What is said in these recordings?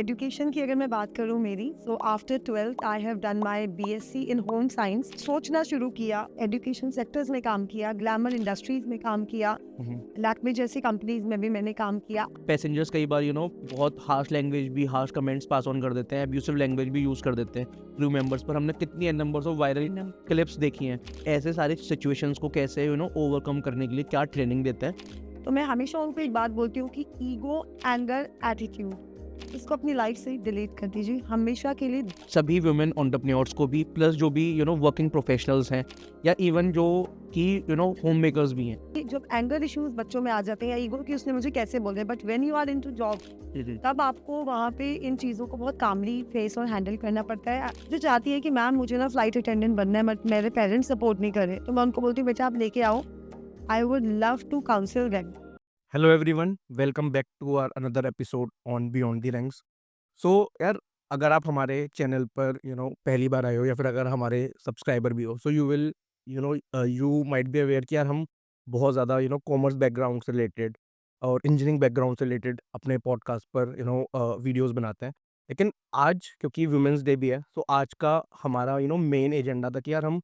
Education की अगर मैं बात करूँ मेरी, so after 12th I have done my BSc in home science. सोचना शुरू किया, एजुकेशन सेक्टर्स में काम किया, ग्लैमर इंडस्ट्रीज में काम किया, लैक्मे जैसी कंपनीज में भी मैंने काम किया। पैसेंजर्स कई बार बहुत हार्श लैंग्वेज भी हार्श कमेंट्स पास ऑन कर देते हैं, अब्यूसिव लैंग्वेज भी यूज़ कर देते हैं क्रू मेंबर्स पर। हमने कितनी नंबर्स ऑफ वायरल क्लिप्स देखी हैं। ऐसे सारी सिचुएशंस को कैसे ओवरकम करने के लिए क्या ट्रेनिंग देते हैं? तो मैं हमेशा उनको एक बात बोलती हूँ कि ईगो, एंगर, एटीट्यूड, इसको अपनी लाइफ से डिलीट कर दीजिए हमेशा के लिए। सभी वुमेन एंटरप्रेन्योर्स को भी, प्लस जो भी वर्किंग प्रोफेशनल्स हैं, या इवन जो कि होम मेकर्स भी हैं। जब एंगर इश्यूज बच्चों में आ जाते हैं या ईगो कि उसने मुझे कैसे बोल दिया, but when you are into job, तब आपको वहाँ पे इन चीज़ों को बहुत कामली फेस और हैंडल करना पड़ता है। जो चाहती है कि मैम मुझे ना फ्लाइट अटेंडेंट बनना है, बट मेरे पेरेंट्स सपोर्ट नहीं करे, तो मैं उनको बोलती हूँ बेटा आप लेके आओ, I would love to counsel them. Hello everyone, welcome back to our another episode on beyond the ranks. So यार, अगर आप हमारे चैनल पर पहली बार आए हो या फिर अगर हमारे सब्सक्राइबर भी हो, so you might be aware कि यार हम बहुत ज़्यादा कॉमर्स बैकग्राउंड से रिलेटेड और इंजीनियरिंग बैकग्राउंड से रिलेटेड अपने पॉडकास्ट पर वीडियोस बनाते हैं। लेकिन आज क्योंकि वुमेंस डे भी है, तो आज का हमारा मेन एजेंडा था कि यार हम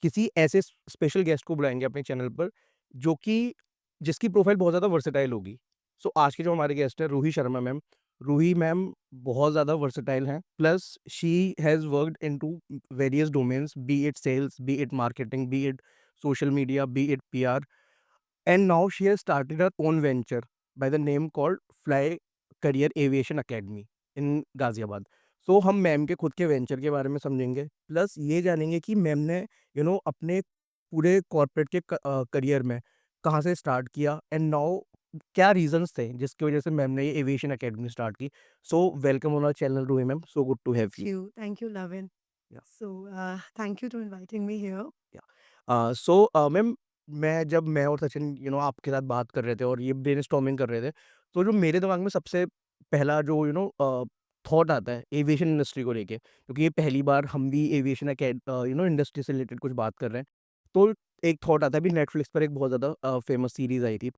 किसी ऐसे स्पेशल गेस्ट को बुलाएंगे अपने चैनल पर जो कि जिसकी प्रोफाइल बहुत ज़्यादा वर्सेटाइल होगी। सो आज के जो हमारे गेस्ट हैं रूही शर्मा मैम। रूही मैम बहुत ज़्यादा वर्सेटाइल हैं, plus she has worked into various domains, be it sales, be it marketing, be it social media, be it PR, and now she has started her own venture by the name called fly career aviation academy in Ghaziabad. So हम ma'am के खुद के venture के बारे में समझेंगे, plus ये जानेंगे कि मैम ने अपने पूरे कॉर्पोरेट के करियर में कहाँ से स्टार्ट किया, एंड नाउ क्या रीजंस थे जिसकी वजह से मैम ने ये एविएशन एकेडमी स्टार्ट की। So welcome on our channel Ruhi ma'am, so good to have you. Thank you, Lavin. Yeah. So, thank you to inviting me here. So ma'am, मैं और सचिन आपके साथ बात कर रहे थे और ये ब्रेनस्टॉर्मिंग कर रहे थे, तो जो मेरे दिमाग में सबसे पहला जो थॉट आता है एविएशन इंडस्ट्री को लेके, क्योंकि ये पहली बार हम भी एविएशन इंडस्ट्री से रिलेटेड कुछ बात कर रहे हैं। तो एक थॉट आता है, अभी नेटफ्लिक्स पर एक बहुत ज़्यादा फेमस सीरीज़ आई थी,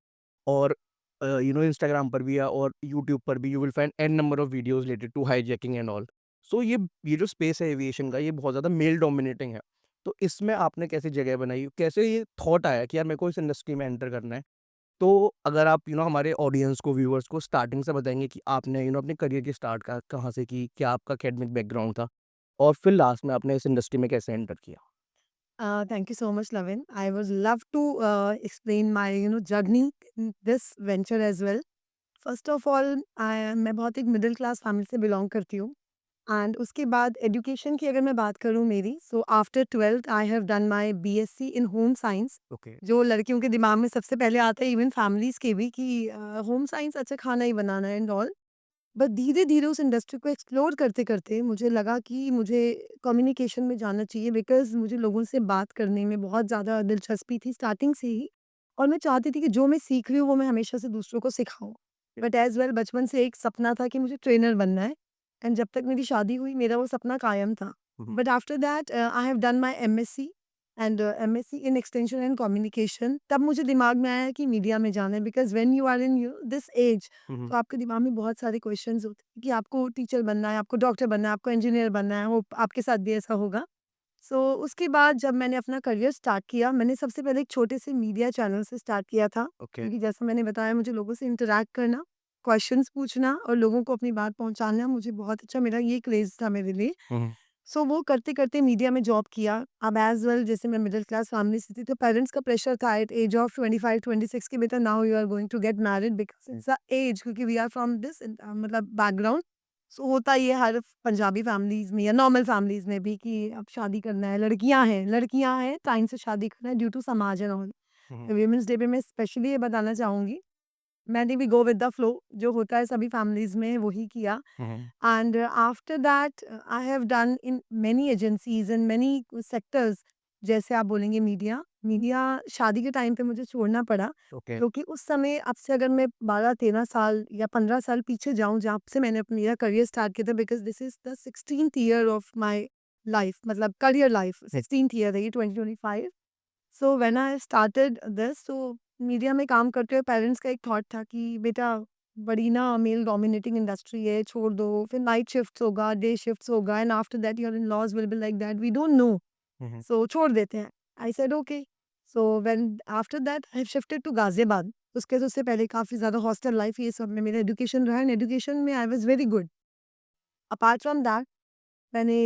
और इंस्टाग्राम पर भी और यूट्यूब पर भी you will find a number of videos related to hijacking and all. So ये जो स्पेस है एविएशन का, ये बहुत ज़्यादा मेल डोमिनेटिंग है। तो इसमें आपने कैसी जगह बनाई? कैसे ये थॉट आया कि यार मेरे को इस इंडस्ट्री में एंटर करना है? तो अगर आप हमारे ऑडियंस को, व्यूअर्स को स्टार्टिंग से बताएँगे कि आपने अपने करियर की स्टार्ट का कहाँ से की? क्या आपका एकेडमिक बैकग्राउंड था? और फिर लास्ट में आपने इस इंडस्ट्री में कैसे एंटर किया? Thank you so much, Lavin. I would love to explain my journey in this venture as well. First of all, मैं बहुत एक मिडिल क्लास फैमिली से बिलोंग करती हूँ, एंड उसके बाद एजुकेशन की अगर मैं बात करूँ मेरी, so after 12th I have done my BSc in home science. Okay. जो लड़कियों के दिमाग में सबसे पहले आता है, इवन फैमिलीज के भी, कि होम साइंस अच्छा खाना ही बनाना है एंड ऑल। बट धीरे-धीरे उस इंडस्ट्री को एक्सप्लोर करते-करते मुझे लगा कि मुझे कम्युनिकेशन में जाना चाहिए, बिकॉज़ मुझे लोगों से बात करने में बहुत ज़्यादा दिलचस्पी थी स्टार्टिंग से ही, और मैं चाहती थी कि जो मैं सीख रही हूँ वो मैं हमेशा से दूसरों को सिखाऊँ। बट एज़ वेल बचपन से एक सपना था कि मुझे ट्रेनर बनना है, एंड जब तक मेरी शादी हुई मेरा वो सपना कायम था। Hmm, hmm. But after that I have done my MSc and MSc in extension and communication. तब मुझे दिमाग में आया कि मीडिया में जाना है, because when you are in this age, hmm, hmm. तो आपके दिमाग में बहुत सारे क्वेश्चंस होते हैं कि आपको टीचर बनना है, आपको डॉक्टर बनना है, आपको इंजीनियर बनना है, वो आपके साथ भी ऐसा होगा। सो उसके बाद जब मैंने अपना करियर स्टार्ट किया, मैंने सबसे पहले एक छोटे से मीडिया चैनल से स्टार्ट किया था, ओके। क्योंकि जैसा मैंने बताया मुझे लोगों से इंटरैक्ट करना, क्वेश्चंस पूछना और लोगों को अपनी बात पहुँचाना मुझे बहुत अच्छा, मेरा ये क्रेज़ था मेरे लिए। हुँ, हुँ। सो वो करते-करते मीडिया में जॉब किया। अब एज़ वेल जैसे मैं मिडल क्लास फैमिली से थी, तो पेरेंट्स का प्रेशर था एट एज ऑफ 25-26 कि बेटा now you are going to get married, because it's the age, क्योंकि वी आर फ्रॉम दिस मतलब बैकग्राउंड। सो होता ये हर पंजाबी फैमिलीज़ में या नॉर्मल फैमिलीज़ में भी कि अब शादी करना है, लड़कियाँ हैं, टाइम से शादी करना है ड्यू टू समाज and all. Hmm, hmm. Women's day पे मैं स्पेशली ये बताना चाहूँगी, मैंने भी गो विद द फ्लो, जो होता है सभी फैमिलीज़ में वही किया। हुँ, हुँ। And after that, I have done in many agencies and many sectors। जैसे आप बोलेंगे मीडिया, मीडिया शादी के टाइम पे मुझे छोड़ना पड़ा, ओके। क्योंकि उस समय, अब से अगर मैं 12-13 साल या 15 साल पीछे जाऊँ जहाँ से मैंने अपना मेरा करियर स्टार्ट किया था, because this is the 16th year of my life, मतलब करियर लाइफ 16th ईयर है ये 2025। So when I started this, तो मीडिया में काम करते हुए पेरेंट्स का एक थॉट था कि बेटा बड़ी ना मेल डोमिनेटिंग इंडस्ट्री है, छोड़ दो, फिर नाइट शिफ्ट्स होगा, डे शिफ्ट्स होगा and after that your in-laws will be like that, we don't know, Mhm. So छोड़ देते हैं। I said okay. So when after that I shifted to Ghaziabad. उससे पहले काफ़ी ज़्यादा हॉस्टल लाइफ ये सब में मेरा एजुकेशन रहा एंड एजुकेशन में I was very good. Apart from that मैंने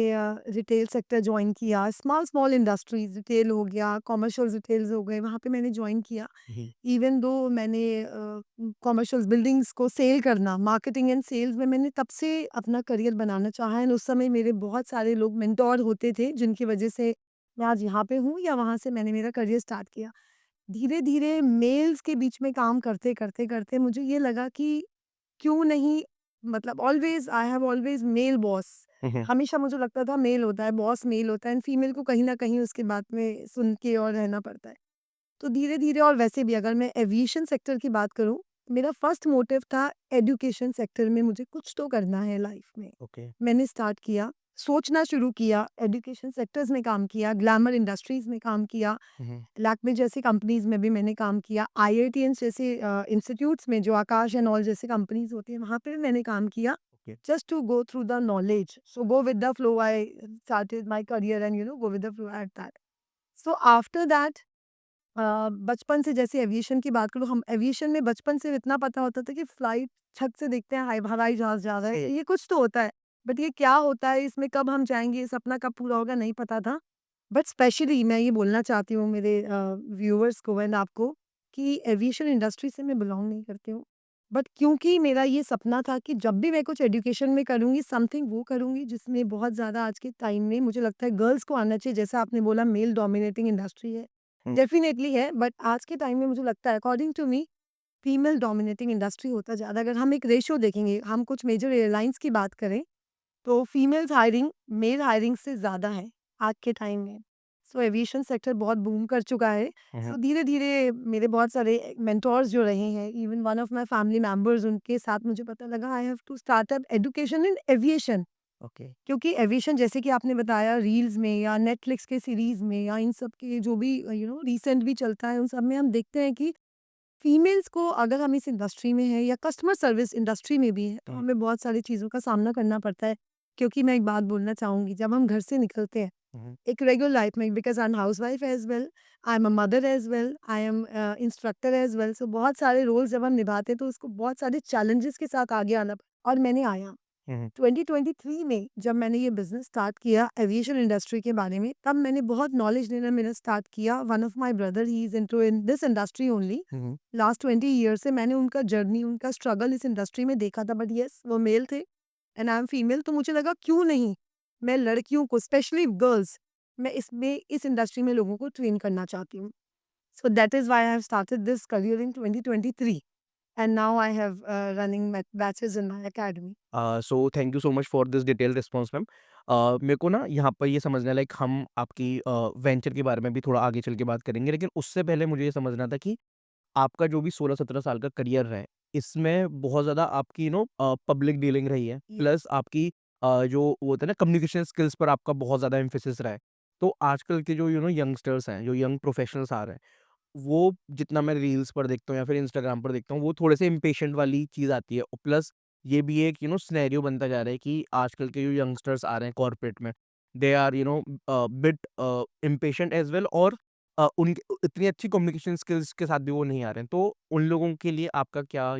रिटेल सेक्टर जॉइन किया, स्मॉल स्मॉल इंडस्ट्रीज़, रिटेल हो गया, कमर्शियल रिटेल्स हो गए, वहाँ पे मैंने जॉइन किया। Mhm. इवन दो मैंने कमर्शियल बिल्डिंग्स को सेल करना, मार्केटिंग एंड सेल्स में मैंने तब से अपना करियर बनाना चाहा एंड उस समय मेरे बहुत सारे लोग मेंटोर होते थे, जिनकी वजह से मैं आज यहाँ पे हूँ या वहाँ से मैंने मेरा करियर स्टार्ट किया। धीरे-धीरे मेल्स के बीच में काम करते मुझे ये लगा कि क्यों नहीं, मतलब always I have always male boss. Mhm. हमेशा मुझे लगता था मेल होता है, बॉस मेल होता है एंड फीमेल को कहीं न कहीं उसकी बात में सुन के और रहना पड़ता है। तो धीरे-धीरे और वैसे भी अगर मैं एविएशन सेक्टर की बात करूँ, मेरा फर्स्ट मोटिव था एजुकेशन सेक्टर में मुझे कुछ तो करना है लाइफ में। Okay. मैंने स्टार्ट किया, सोचना शुरू किया, एजुकेशन सेक्टर्स में काम किया, ग्लैमर इंडस्ट्रीज़ में काम किया, Mhm. लैक्मे जैसी कंपनीज़ में भी मैंने काम किया, आईआईटीएन्स जैसे इंस्टीट्यूट्स में जो आकाश एंड ऑल जैसे कंपनीज़ होती हैं, वहाँ पे भी मैंने काम किया, Okay. Just to go through the knowledge. So go with the flow I started my career and go with the flow at that. So after that बचपन से जैसे एविएशन की बात करूँ, हम एविएशन में बचपन से इतना पता होता था कि फ्लाइट छत से देखते हैं हवाई जहाज़ जा रहा है, ये कुछ तो होता है। बट ये क्या होता है, इसमें कब हम जाएँगे, ये सपना कब पूरा होगा, नहीं पता था। बट स्पेशली मैं ये बोलना चाहती हूँ मेरे व्यूअर्स को एंड आपको कि एविएशन इंडस्ट्री से मैं बिलॉन्ग नहीं करती हूँ। बट क्योंकि मेरा ये सपना था कि जब भी मैं कुछ एजुकेशन में करूँगी, समथिंग वो करूँगी जिसमें बहुत ज़्यादा आज के टाइम में मुझे लगता है गर्ल्स को आना चाहिए। जैसा आपने बोला मेल डोमिनेटिंग इंडस्ट्री है, Mm. डेफ़िनेटली है, बट आज के टाइम में मुझे लगता है according to me female dominating industry होता जा रहा है। अगर हम एक रेशियो देखेंगे, हम कुछ मेजर एयरलाइन्स की बात करें, तो फीमेल्स हायरिंग मेल हायरिंग से ज़्यादा है आज के टाइम में। सो एविएशन सेक्टर बहुत बूम कर चुका है। Mhm. सो धीरे-धीरे मेरे बहुत सारे मेंटोर्स जो रहे हैं, even one of my family members, उनके साथ मुझे पता लगा I have to start up education in aviation. Okay. क्योंकि एविएशन जैसे कि आपने बताया रील्स में या नेटफ्लिक्स के सीरीज़ में या इन सब के जो भी रिसेंट भी चलता है, उन सब में हम देखते हैं कि फीमेल्स को अगर हम इस इंडस्ट्री में हैं या कस्टमर सर्विस इंडस्ट्री में भी हैं, तो Mm. हमें बहुत सारी चीज़ों का सामना करना पड़ता है। क्योंकि मैं एक बात बोलना चाहूँगी, जब हम घर से निकलते हैं, Mhm. एक रेगुलर लाइफ में, because I am housewife as well, I am a mother as well, I am instructor as well, so बहुत सारे रोल्स जब हम निभाते हैं, तो उसको बहुत सारे चैलेंजेस के साथ आगे आना और मैंने आया। Mhm. 2023 में जब मैंने ये बिज़नेस स्टार्ट किया एविएशन इंडस्ट्री के बारे में, तब मैंने बहुत नॉलेज लेना मेरा स्टार्ट किया। One of my brother he is into in this industry only. Mhm. Last 20 year से मैंने उनका जर्नी, उनका स्ट्रगल इस इंडस्ट्री में देखा था। बट येस, वो मेल थे एंड आई एम फीमेल, तो मुझे लगा क्यों नहीं मैं लड़कियों को, स्पेशली गर्ल्स, मैं इसमें इस इंडस्ट्री में लोगों को ट्रेन करना चाहती हूँ। So that is why I have started this career in 2023 and now I have running batches in my academy. So thank you so much for this detail response ma'am. मेरे को ना यहाँ पर ये समझना है, लाइक हम आपकी वेंचर के बारे में भी थोड़ा आगे चल के बात करेंगे, लेकिन उससे पहले मुझे ये समझना था कि आपका जो भी 16-17 साल का करियर है, इसमें बहुत ज़्यादा आपकी पब्लिक डीलिंग रही है, ये प्लस आपकी जो वो होता है ना कम्युनिकेशन स्किल्स पर आपका बहुत ज़्यादा एम्फेसिस रहा है। तो आजकल के जो यंगस्टर्स हैं, जो यंग प्रोफेशनल्स आ रहे हैं, वो जितना मैं रील्स पर देखता हूँ या फिर इंस्टाग्राम पर देखता हूँ, वो थोड़े से इम्पेशेंट वाली चीज़ आती है और प्लस ये भी एक सिनेरियो बनता जा रहा है कि आजकल के जो यंगस्टर्स आ रहे हैं कॉर्पोरेट में, they are bit impatient as well और उनकी इतनी अच्छी कम्युनिकेशन स्किल्स के साथ भी वो नहीं आ रहे हैं। तो उन लोगों के लिए आपका क्या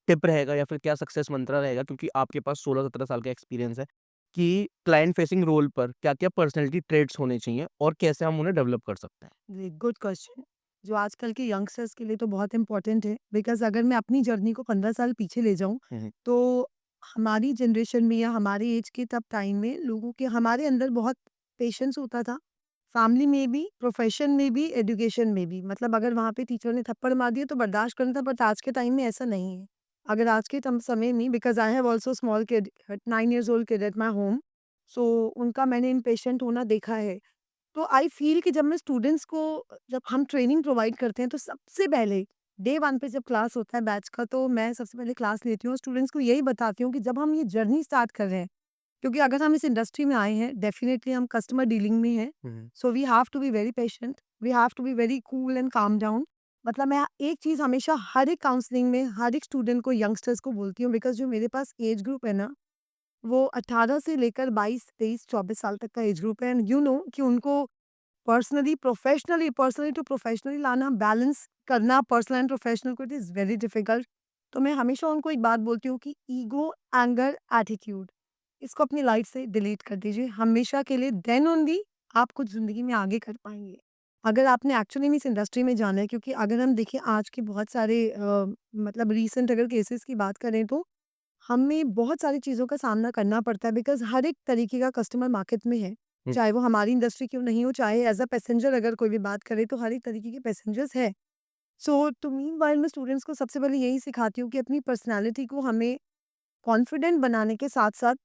टिप रहेगा या फिर क्या सक्सेस मंत्रा रहेगा, क्योंकि आपके पास 16-17 साल का एक्सपीरियंस है, कि क्लाइंट फेसिंग रोल पर क्या-क्या पर्सनैलिटी ट्रेट्स होने चाहिए और कैसे हम उन्हें डेवलप कर सकते हैं? जी, गुड क्वेश्चन, जो आजकल के यंगस्टर्स के लिए तो बहुत इम्पोर्टेंट है। बिकॉज़ अगर मैं अपनी जर्नी को 15 साल पीछे ले जाऊँ, हुँ, हुँ। तो हमारी जनरेशन में या हमारे एज के तब टाइम में लोगों के हमारे अंदर बहुत पेशेंस होता था। फैमिली में भी, प्रोफ़ेशन में भी, एजुकेशन में भी। मतलब अगर वहाँ पे टीचर ने थप्पड़ मार दिया तो बर्दाश्त करना था, बट आज के टाइम में ऐसा नहीं है। अगर आज के समय में, because I have also small kid, 9 years old kid at my home, so उनका मैंने इम्पेशेंट होना देखा है। तो आई फ़ील कि जब मैं स्टूडेंट्स को, जब हम ट्रेनिंग प्रोवाइड करते हैं, तो सबसे पहले डे 1 पे जब क्लास होता है बैच का, तो मैं सबसे पहले क्लास लेती हूँ और स्टूडेंट्स को यही बताती हूँ कि जब हम ये जर्नी स्टार्ट कर रहे हैं, क्योंकि अगर हम इस इंडस्ट्री में आए हैं, डेफ़िनिटली हम कस्टमर डीलिंग में हैं, hmm, hmm. So we have to be very patient, we have to be very cool and calm down मतलब मैं एक चीज़ हमेशा हर एक काउंसलिंग में हर एक स्टूडेंट को, यंगस्टर्स को बोलती हूँ, बिकॉज़ जो मेरे पास एज ग्रुप है ना, वो 18 से लेकर 22, 23, 24 साल तक का एज ग्रुप है, एंड यू नो कि उनको पर्सनली टू प्रोफेशनली लाना, बैलेंस करना पर्सनल एंड प्रोफेशनल को, इट इज़ वेरी डिफिकल्ट। तो मैं हमेशा उनको एक बात बोलती हूँ कि ईगो, एंगर, एटीट्यूड, इसको अपनी लाइफ से डिलीट कर दीजिए हमेशा के लिए, देन ओनली आप कुछ ज़िंदगी में आगे कर पाएँगे। अगर आपने एक्चुअली में इस इंडस्ट्री में जाना है, क्योंकि अगर हम देखें आज के बहुत सारे मतलब रीसेंट अगर केसेस की बात करें, तो हमें बहुत सारी चीज़ों का सामना करना पड़ता है, बिकॉज़ हर एक तरीके का कस्टमर मार्केट में है। हुँ, चाहे वो हमारी इंडस्ट्री क्यों नहीं हो, चाहे एज़ अ पैसेंजर अगर कोई भी बात करे, तो हर एक तरीके के पैसेंजर्स हैं। सो टू मीनवाइल मैं स्टूडेंट्स को सबसे पहले यही सिखाती हूँ कि अपनी पर्सनैलिटी को हमें कॉन्फिडेंट बनाने के साथ-साथ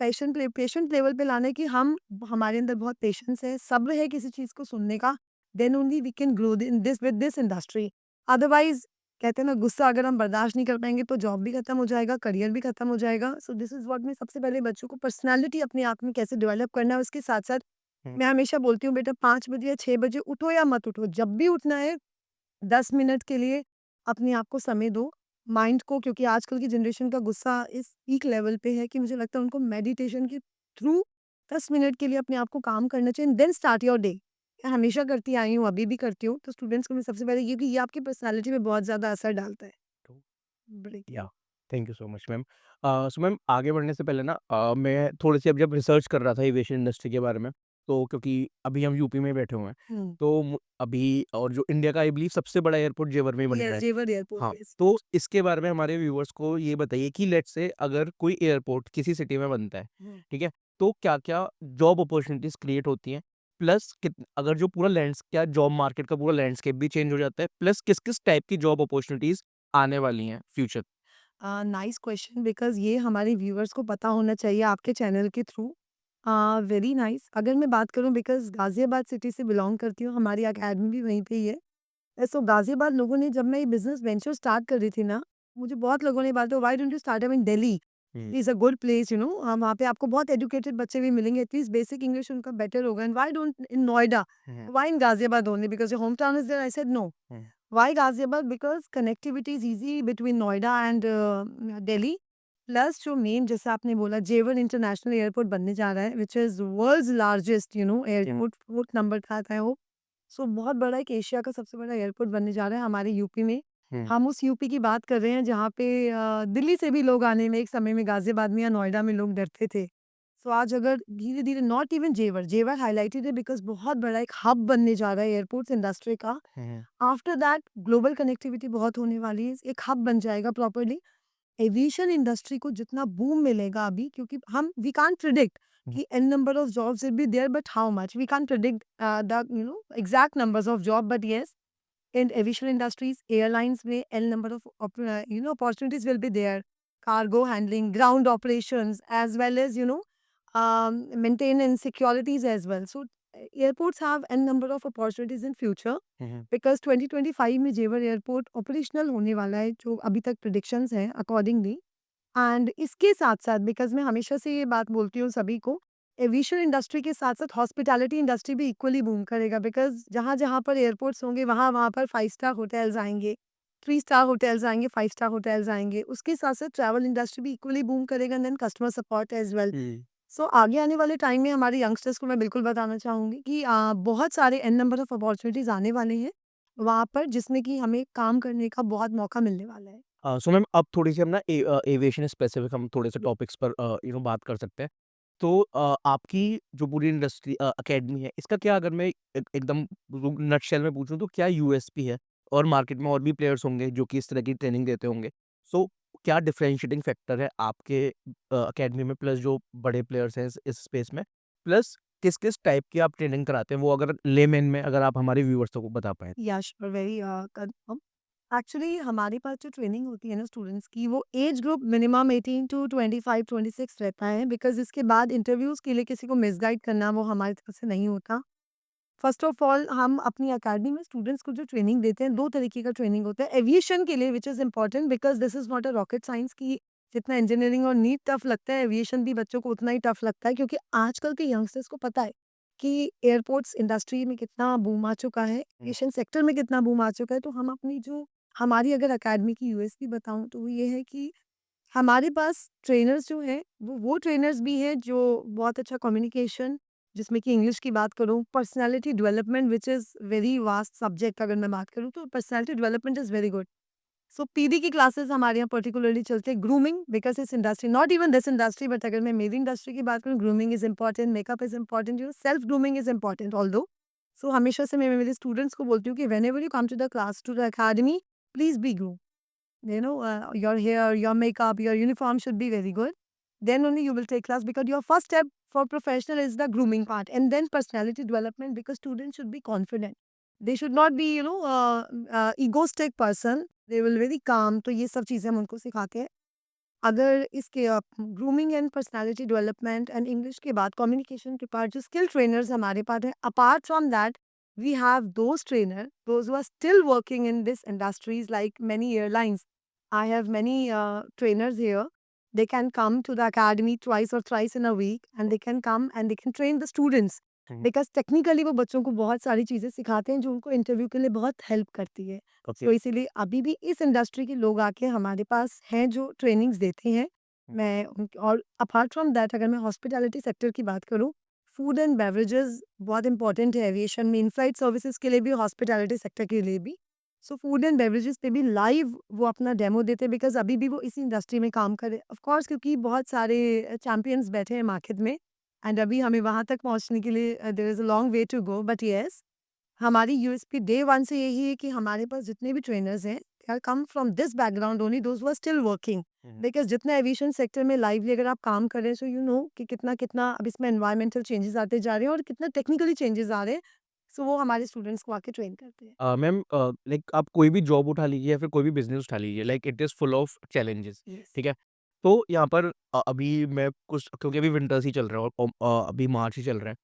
पेशेंट लेवल पे लाना है, कि हम हमारे अंदर बहुत पेशेंस है, सब्र है किसी चीज़ को सुनने का, then only we can grow in this with this industry. Otherwise कहते हैं ना, गुस्सा अगर हम बर्दाश्त नहीं कर पाएँगे, तो जॉब भी खत्म हो जाएगा, करियर भी खत्म हो जाएगा। सो दिस इज़ व्हाट मैं सबसे पहले बच्चों को पर्सनैलिटी अपने आप में कैसे डेवलप करना है, उसके साथ-साथ हुँ, मैं हमेशा बोलती हूँ, बेटा 5 बजे या 6 बजे उठो या मत उठो, जब भी उठना है 10 मिनट के लिए अपने आप को समय दो, माइंड को, क्योंकि आजकल की जनरेशन का गुस्सा इस पीक लेवल पे है कि मुझे लगता है उनको मेडिटेशन के थ्रू 10 मिनट के लिए अपने आप को काम करना चाहिए, देन स्टार्ट योर डे। मैं हमेशा करती आई हूँ, अभी भी करती हूँ। तो स्टूडेंट्स को मैं सबसे पहले ये, कि ये आपकी पर्सनैलिटी पे बहुत ज़्यादा असर डालता है। तो ब्रेक। या thank you so much ma'am. So ma'am आगे बढ़ने से पहले ना मैं थोड़ी-सी अब जब रिसर्च कर रहा था एविएशन इंडस्ट्री के बारे में, तो क्योंकि अभी हम यूपी में बैठे हुए हैं, हुँ। तो अभी और जो इंडिया का आई बिलीव सबसे बड़ा एयरपोर्ट जेवर में ही बन रहा यस, है। जेवर एयरपोर्ट, हाँ, यस। तो इसके बारे में हमारे व्यूअर्स को ये बताइए कि लेट्स से अगर कोई एयरपोर्ट किसी सिटी में बनता है, हुँ। ठीक है? तो क्या-क्या जॉब अपॉर्च्युनिटीज़ क्रिएट होती हैं? प्लस अगर जो पूरा क्या जॉब मार्केट का पूरा लैंडस्केप भी चेंज हो जाता है? प्लस किस-किस टाइप की जॉब अपॉर्च्युनिटीज़ आने वाली हैं फ्यूचर? नाइस क्वेश्चन, बिकॉज़ ये हमारे व्यूअर्स को पता होना चाहिए आपके चैनल के थ्रू। Very nice. अगर मैं बात करूँ, बिकॉज़ गाज़ियाबाद सिटी से बिलॉन्ग करती हूँ, हमारी अकेडमी भी वहीं पे ही है। सो गाज़ियाबाद लोगों ने, जब मैं ये बिज़नेस वेंचर स्टार्ट कर रही थी ना, मुझे बहुत लोगों ने बात, why don't you start up in Delhi? Hmm, is a good place, you know, वहाँ पे आपको बहुत एजुकेटेड बच्चे भी मिलेंगे, एटलीस्ट बेसिक इंग्लिश उनका बेटर होगा, and why don't in Noida? Hmm, why in Ghaziabad only? Because your home town is there? I said no. Hmm, Why Ghaziabad? Because connectivity is easy between Noida and Delhi. Plus जो main, जैसे आपने बोला, जेवर international airport बनने जा रहा है, which is world's largest, you know, airport, fourth number का आता है वो। सो बहुत बड़ा, एक एशिया का सबसे बड़ा एयरपोर्ट बनने जा रहा है हमारे यूपी में। हुँ, हम उस यूपी की बात कर रहे हैं जहाँ पे दिल्ली से भी लोग आने में एक समय में गाजियाबाद में या नोएडा में लोग डरते थे। सो आज अगर धीरे धीरे, नॉट इवन जेवर, जेवर हाईलाइटेड है बिकॉज बहुत बड़ा एक हब बनने जा रहा है एयरपोर्ट्स इंडस्ट्री का। हुँ, आफ्टर दैट ग्लोबल कनेक्टिविटी बहुत होने वाली है, एक हब बन जाएगा प्रॉपर्ली। एविएशन इंडस्ट्री को जितना बूम मिलेगा अभी, क्योंकि हम वी कांट प्रिडिक्ट हुँ, कि an number of jobs will be there, but how much we can't predict the exact numbers of job, but yes, in aviation industries, airlines में L number of opportunities will be there. Cargo handling, ground operations, as well as maintenance, securities as well. So airports have N number of opportunities in future hmm, because 2025 में जेवर airport operational होने वाला है, जो अभी तक predictions हैं accordingly. And इसके साथ-साथ, बिकॉज़ मैं हमेशा से ये बात बोलती हूँ सभी को, एविएशन इंडस्ट्री के साथ-साथ हॉस्पिटैलिटी इंडस्ट्री भी इक्वली बूम करेगा, बिकॉज़ जहाँ-जहाँ पर एयरपोर्ट्स होंगे, वहाँ-वहाँ पर 5 स्टार होटल्स आएँगे, 3 स्टार होटल्स आएँगे, 5 स्टार होटल्स आएँगे। उसके साथ-साथ ट्रैवल इंडस्ट्री भी इक्वली बूम करेगा, and then customer support as well. Hmm. So आगे आने वाले टाइम में हमारे यंगस्टर्स को मैं बिल्कुल बताना चाहूँगी कि बहुत सारे एन नंबर ऑफ अपॉर्च्युनिटीज़ आने वाले हैं वहाँ पर, जिसमें कि हमें काम करने का बहुत मौका मिलने वाला है। सो मैम अब थोड़ी-सी हम ना एविएशन स्पेसिफिक हम थोड़े से टॉपिक्स पर बात कर सकते हैं। तो आपकी जो पूरी इंडस्ट्री अकेडमी है, इसका क्या अगर मैं एकदम नटशेल में पूछूँ तो क्या यूएसपी है? और मार्केट में और भी प्लेयर्स होंगे जो कि इस तरह की ट्रेनिंग देते होंगे। सो क्या डिफरेंशिएटिंग फैक्टर है आपके अकेडमी में प्लस जो बड़े प्लेयर्स हैं इस स्पेस में? प्लस किस-किस टाइप की आप ट्रेनिंग कराते हैं? वो अगर लेमैन में अगर आप हमारे व्यूअर्स को बता पाएँ? या श्योर, वेरी कंफर्म। एक्चुअली हमारे पास जो ट्रेनिंग होती है ना स्टूडेंट्स की, वो एज ग्रुप मिनिमम 18 टू 25 26 रहता है, बिकॉज इसके बाद इंटरव्यूज के लिए किसी को मिसगाइड करना वो हमारी तरफ से नहीं होता। फर्स्ट ऑफ ऑल, हम अपनी अकेडमी में स्टूडेंट्स को जो ट्रेनिंग देते हैं, दो तरीके का ट्रेनिंग होता है एविएशन के लिए, which is important because this is not a rocket science की। जितना इंजीनियरिंग और नीट टफ लगता है, एविएशन भी बच्चों को उतना ही टफ लगता है, क्योंकि आजकल के यंगस्टर्स को पता है कि एयरपोर्ट्स इंडस्ट्री में कितना बूम आ चुका है, एविएशन सेक्टर में कितना बूम आ चुका है, तो हम अपनी जो हमारी अगर अकेडमी की यूएसपी बताऊँ तो वो ये है कि हमारे पास ट्रेनर्स जो हैं, वो ट्रेनर्स भी हैं जो बहुत अच्छा कम्युनिकेशन जिसमें कि इंग्लिश की बात करूँ, personality development which is very vast subject अगर मैं बात करूँ तो personality development is very good. So PD की क्लासेस हमारे यहाँ पर्टिकुलरली चलते हैं, ग्रूमिंग बिकॉज़ इस industry not even this industry but अगर मैं मेरी इंडस्ट्री की बात करूँ, grooming is important, makeup is important, self grooming is important although. So हमेशा से मैं मेरे स्टूडेंट्स को बोलती हूँ कि whenever you come to the class, to the academy, please be groom. Your hair, your makeup, your uniform should be very good. Then only you will take class because your first step for professional is the grooming part and then personality development because students should be confident. They should not be, egoistic person. They will very calm. तो ये सब चीज़ें हम उनको सिखाते हैं। अगर इसके grooming and personality development and English के बाद कम्युनिकेशन के पार्ट जो स्किल ट्रेनर्स हमारे पास हैं apart from that we have those trainer those who are still working in this industries like many airlines I have many trainers here. They can come to the academy twice or thrice in a week and they can come and they can train the students hmm, because technically वो बच्चों को बहुत सारी चीज़ें सिखाते हैं जो उनको इंटरव्यू के लिए बहुत हेल्प करती है। ओके। तो इसीलिए अभी भी इस इंडस्ट्री के लोग आके हमारे पास हैं जो ट्रेनिंग्स देते हैं। मैं और अपार्ट फ्रॉम दैट अगर मैं हॉस्पिटैलिटी सेक्टर की बात करूँ, फूड एंड बेवरेजेस बहुत इंपॉर्टेंट है एविएशन में, इन फ्लाइट सर्विसेज के लिए भी, हॉस्पिटैलिटी सेक्टर के लिए भी। सो फूड एंड बेवरेजेस पे भी लाइव वो अपना डेमो देते हैं बिकॉज अभी भी वो इसी इंडस्ट्री में काम कर रहे हैं। ऑफ कोर्स क्योंकि बहुत सारे चैंपियंस बैठे हैं मार्केट में एंड अभी हमें वहाँ तक पहुँचने के लिए there is a long way to go but yes हमारी यूएसपी डे वन से यही है कि हमारे पास जितने भी ट्रेनर्स हैं they are come from this background only those who are still working because जितना एविएशन सेक्टर में लाइवली अगर आप काम कर रहे हैं सो यू नो कि कितना कितना अब इसमें एनवायरमेंटल चेंजेस आते जा रहे हैं और कितना टेक्निकली चेंजेस आ रहे हैं। सो वो हमारे स्टूडेंट्स को आके ट्रेन करते हैं। मैम लाइक आप कोई भी जॉब उठा लीजिए या फिर कोई भी बिजनेस उठा लीजिए, like it is full of challenges. Yes. ठीक है, तो यहाँ पर अभी मैं कुछ क्योंकि अभी विंटर्स ही चल रहा है और अभी मार्च ही चल रहा है,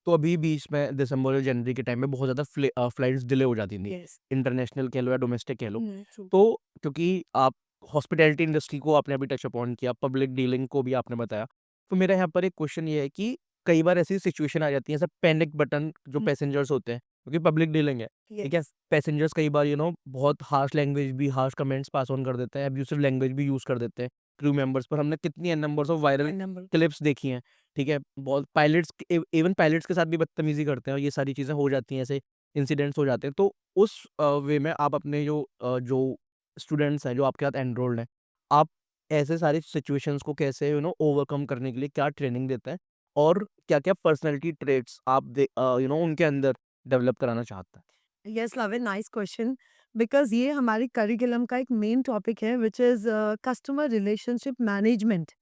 तो अभी बीच में दिसंबर और जनवरी के टाइम में बहुत ज़्यादा फ्लाइट्स डिले हो जाती थी, यस। इंटरनेशनल कह लो या डोमेस्टिक कह लो। ट्रू। तो क्योंकि आप हॉस्पिटैलिटी इंडस्ट्री को आपने अभी टच अपॉन किया, पब्लिक डीलिंग को भी आपने बताया, तो मेरा यहाँ पर एक क्वेश्चन ये है कि कई बार ऐसी सिचुएशन आ जाती है, ऐसा पैनिक बटन जो पैसेंजर्स होते हैं, क्योंकि पब्लिक डीलिंग है, ठीक है? यस। पैसेंजर्स कई बार बहुत हार्श लैंग्वेज भी, हार्श कमेंट्स पास ऑन कर देते हैं, अब्यूसिव लैंग्वेज भी यूज़ कर देते हैं क्रू मेंबर्स पर। हमने कितनी n numbers of viral number. Clips देखी हैं, ठीक है? बहुत पायलट्स इवन पायलट्स के साथ भी बदतमीज़ी करते हैं और ये सारी चीज़ें हो जाती हैं, ऐसे इंसिडेंट्स हो जाते हैं। तो उस वे में आप अपने जो स्टूडेंट्स हैं, जो आपके साथ एनरोल्ड हैं, आप ऐसे सारी सिचुएशंस को कैसे ओवरकम करने के लिए क्या ट्रेनिंग देते हैं? और क्या-क्या पर्सनैलिटी ट्रेट्स आप उनके अंदर डेवलप कराना चाहते हैं? Yes love nice question because ये हमारी करिकुलम का एक मेन टॉपिक है which is customer relationship management.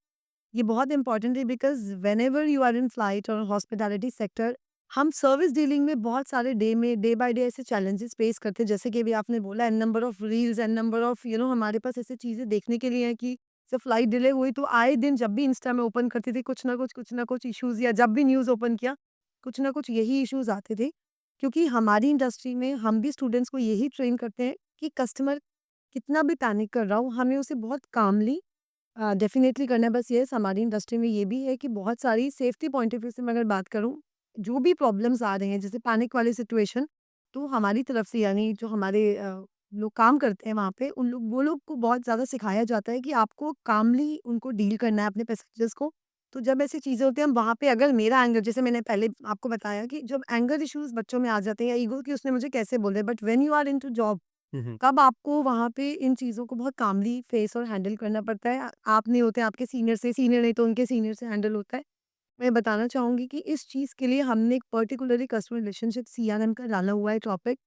ये बहुत इंपॉर्टेंट है because whenever you are in flight और हॉस्पिटैलिटी सेक्टर हम सर्विस डीलिंग में बहुत सारे डे बाय डे ऐसे चैलेंजेस फेस करते हैं जैसे कि अभी आपने बोला n number of reels n number of हमारे पास ऐसी चीज़ें देखने के लिए है कि जब फ्लाइट डिले हुई तो आए दिन जब भी इंस्टा में ओपन करती थी कुछ ना कुछ इश्यूज या जब भी न्यूज़ ओपन किया कुछ ना कुछ यही इश्यूज आते थे क्योंकि हमारी इंडस्ट्री में हम भी स्टूडेंट्स को यही ट्रेन करते हैं कि कस्टमर कितना भी पैनिक कर रहा हो हमें उसे बहुत कामली डेफ़िनेटली करना है। बस येस हमारी इंडस्ट्री में ये भी है कि बहुत सारी सेफ्टी पॉइंट ऑफ व्यू से मैं अगर बात करूँ, जो भी प्रॉब्लम्स आ रहे हैं जैसे पैनिक वाली सिचुएशन, तो हमारी तरफ से यानी जो हमारे लोग काम करते हैं वहाँ पे उन लोग वो लोग को बहुत ज़्यादा सिखाया जाता है कि आपको कामली उनको डील करना है अपने पैसेंजर्स को। तो जब ऐसी चीज़ें होती हैं हम वहाँ पे अगर मेरा एंगर जैसे मैंने पहले आपको बताया कि जब एंगर इश्यूज़ बच्चों में आ जाते हैं या ईगो कि उसने मुझे कैसे बोला है but when you are into job hmm, hmm. तब आपको वहाँ पे इन चीज़ों को बहुत कामली फेस और हैंडल करना पड़ता है। आप नहीं होते आपके सीनियर से, सीनियर नहीं तो उनके सीनियर से हैंडल होता है। मैं बताना चाहूँगी कि इस चीज़ के लिए हमने एक पर्टिकुलरली कस्टमर रिलेशनशिप सीआरएम का डाला हुआ है टॉपिक,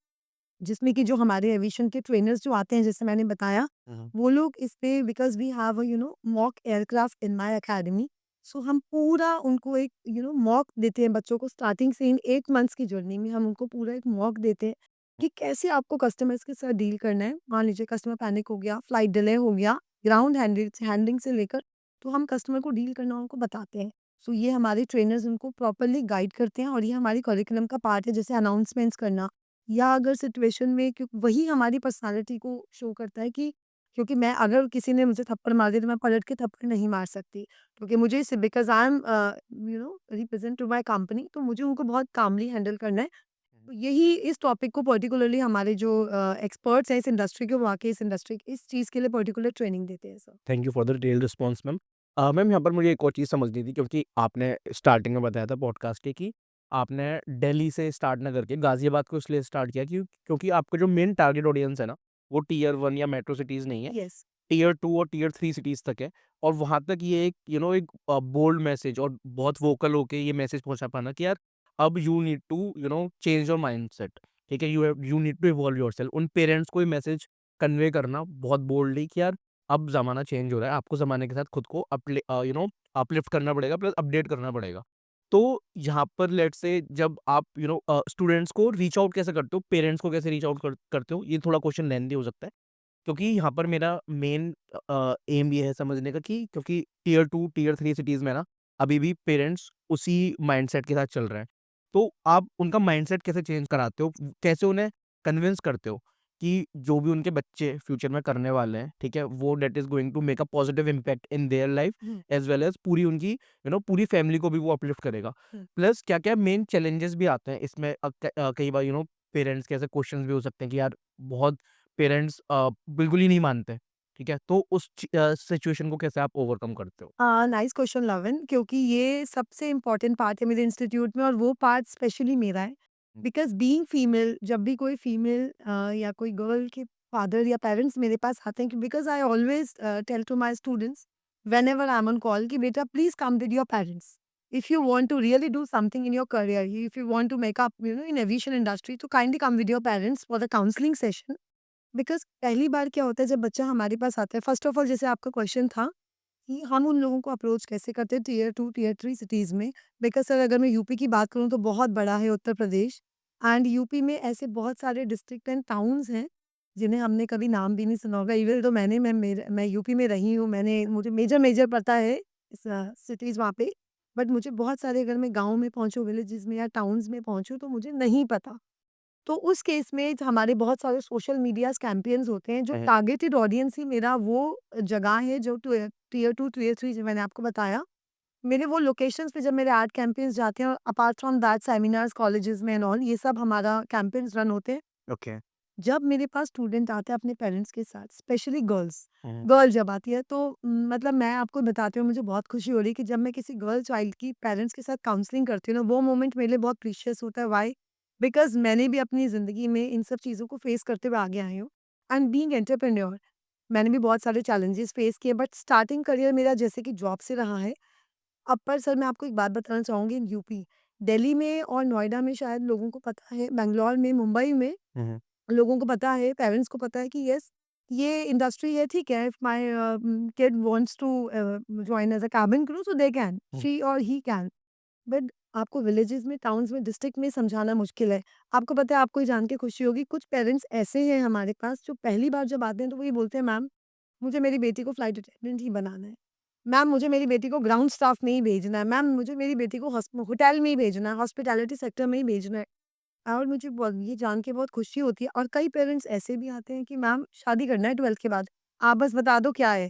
जिसमें कि जो हमारे एविएशन के ट्रेनर्स जो आते हैं जैसे मैंने बताया, हुँ, हुँ। वो लोग इस पे because we have mock aircraft in my academy. So हम पूरा उनको एक मॉक देते हैं बच्चों को स्टार्टिंग से इन 8 मंथ्स की जर्नी में हम उनको पूरा एक मॉक देते हैं कि कैसे आपको कस्टमर्स के साथ डील करना है। मान लीजिए कस्टमर पैनिक हो गया, फ्लाइट डिले हो गया, ग्राउंड हैंडलिंग से लेकर तो हम कस्टमर को डील करना उनको बताते हैं। सो ये हमारे ट्रेनर्स उनको प्रॉपर्ली गाइड करते हैं और ये हमारी करिकुलम का पार्ट है जैसे अनाउंसमेंट्स करना या अगर सिचुएशन में क्यों वही हमारी पर्सनैलिटी को शो करता है कि क्योंकि मैं अगर किसी ने मुझे थप्पड़ मार दिया तो मैं पलट के थप्पड़ नहीं मार सकती, क्योंकि मुझे because I am represent to my company, तो मुझे उनको बहुत कामली हैंडल करना है। तो यही इस टॉपिक को पर्टिकुलरली हमारे जो एक्सपर्ट्स हैं इस इंडस्ट्री के, वो आके इस इंडस्ट्री इस चीज़ के लिए पर्टिकुलर ट्रेनिंग देते हैं sir. Thank you for the detailed response ma'am. Ma'am यहाँ पर मुझे एक और चीज़ समझनी थी, क्योंकि आपने स्टार्टिंग में बताया था पॉडकास्ट के कि आपने दिल्ली से स्टार्ट ना करके गाज़ियाबाद को इसलिए स्टार्ट किया क्योंकि आपका जो मेन टारगेट ऑडियंस है ना, वो टियर 1 या मेट्रो सिटीज़ नहीं है, यस। टियर 2 और टियर 3 सिटीज़ तक है। और वहाँ तक ये एक एक बोल्ड मैसेज और बहुत वोकल होके ये मैसेज पहुँचा पाना कि यार अब you need to change your mindset, ठीक है? You need to evolve yourself. उन पेरेंट्स को ये मैसेज कन्वे करना बहुत बोल्डली कि यार अब ज़माना चेंज हो रहा है, आपको ज़माने के साथ खुद को अपलिफ्ट करना पड़ेगा, प्लस अपडेट करना पड़ेगा। तो यहाँ पर लेट्स से जब आप स्टूडेंट्स को रीच आउट कैसे करते हो, पेरेंट्स को कैसे रीच आउट करते हो? ये थोड़ा क्वेश्चन लेंथी हो सकता है। क्योंकि यहाँ पर मेरा मेन एम ये है समझने का कि क्योंकि टियर 2, टियर 3 सिटीज़ में ना अभी भी पेरेंट्स उसी माइंडसेट के साथ चल रहे हैं। तो आप उनका माइंडसेट कैसे चेंज कराते हो? कैसे उन्हें कन्विंस करते हो कि जो भी उनके बच्चे फ्यूचर में करने वाले हैं, ठीक है? वो that is going to make a positive impact in their life hmm, as well as पूरी उनकी पूरी फैमिली को भी वो अपलिफ्ट करेगा। हुँ। प्लस क्या-क्या मेन चैलेंजेस भी आते हैं इसमें कई बार पेरेंट्स के ऐसे क्वेश्चंस भी हो सकते हैं कि यार बहुत पेरेंट्स बिल्कुल ही नहीं मानते, ठीक है? तो उस सिचुएशन को कैसे आप ओवरकम करते हो? नाइस क्वेश्चन लवन, क्योंकि ये सबसे इम्पोर्टेंट पार्ट है मेरे इंस्टीट्यूट में और वो पार्ट स्पेशली मेरा है। हुँ, बिकॉज़ बीइंग फीमेल, जब भी कोई फीमेल या कोई गर्ल के फादर या पेरेंट्स मेरे पास आते हैं, कि because I always tell to my students whenever I am on call कि बेटा please come with your parents. If you want to really do something in your career, if you want to make up in aviation industry, तो kindly come with your parents for the counselling session. Because पहली बार क्या होता है जब बच्चा हमारे पास आता है, फर्स्ट ऑफ ऑल जैसे आपका क्वेश्चन था कि हम उन लोगों को अप्रोच कैसे करते हैं टियर 2, टियर 3 सिटीज़ में। बिकॉज़ सर अगर मैं यूपी की बात करूँ तो बहुत बड़ा है उत्तर प्रदेश, एंड यूपी में ऐसे बहुत सारे डिस्ट्रिक्ट एंड टाउन्स हैं, जिन्हें हमने कभी नाम भी नहीं सुना होगा। इवन तो मैं यूपी में रही हूँ, मुझे मेजर-मेजर पता है इस सिटीज़ वहाँ पे। बट मुझे बहुत सारे, अगर मैं गाँव में पहुँचूँ, विलेजेस में या टाउन्स में पहुँचूँ, तो मुझे नहीं पता। तो उस केस में हमारे बहुत सारे सोशल मीडियाज़ कैंपेन्स होते हैं, जो हुँ, टारगेटेड ऑडियंस ही मेरा वो जगह है जो टियर 2, टियर 3 जो मैंने आपको बताया। मेरे वो लोकेशंस पे जब मेरे एड कैंपेन्स जाते हैं, और apart from that seminars colleges में एंड ऑल, ये सब हमारा कैंपेन्स रन होते हैं। ओके। जब मेरे पास स्टूडेंट आते हैं अपने पेरेंट्स के साथ, स्पेशली गर्ल्स, हुँ, गर्ल जब आती है, तो मतलब मैं आपको बताती हूँ, मुझे बहुत खुशी हो रही है कि जब मैं किसी गर्ल चाइल्ड की पेरेंट्स के साथ काउंसलिंग करती हूँ ना, वो मोमेंट मेरे लिए बहुत प्रीशियस होता है। व्हाई? बिकॉज़ मैंने भी अपनी ज़िंदगी में इन सब चीज़ों को फेस करते हुए आगे आई हूँ, एंड बीइंग एंटरप्रेन्योर, मैंने भी बहुत सारे चैलेंजेस फेस किए, बट स्टार्टिंग करियर मेरा जैसे कि जॉब से रहा है। अब पर सर मैं आपको एक बात बताना चाहूँगी, इन यूपी, दिल्ली में और नोएडा में शायद लोगों को पता है, बैंगलोर में, मुंबई में हुँ, हुँ, लोगों को पता है, पेरेंट्स को पता है कि यस, ये इंडस्ट्री है, ठीक है। If my kid wants to join as a cabin crew, so they can, hmm, she और ही कैन। बट आपको विलेजेस में, टाउन्स में, डिस्ट्रिक्ट में समझाना मुश्किल है। आपको पता है, आपको ये जान के खुशी होगी, कुछ पेरेंट्स ऐसे हैं हमारे पास जो पहली बार जब आते हैं तो वो ये बोलते हैं, मैम मुझे मेरी बेटी को फ्लाइट अटेंडेंट ही बनाना है। मैम मुझे मेरी बेटी को ग्राउंड स्टाफ में ही भेजना है। मैम मुझे मेरी बेटी को होटल में ही भेजना है, हॉस्पिटैलिटी सेक्टर में ही भेजना है। और मुझे ये जान के बहुत खुशी होती है, और कई पेरेंट्स ऐसे भी आते हैं कि मैम शादी करना है 12th के बाद, आप बस बता दो क्या है।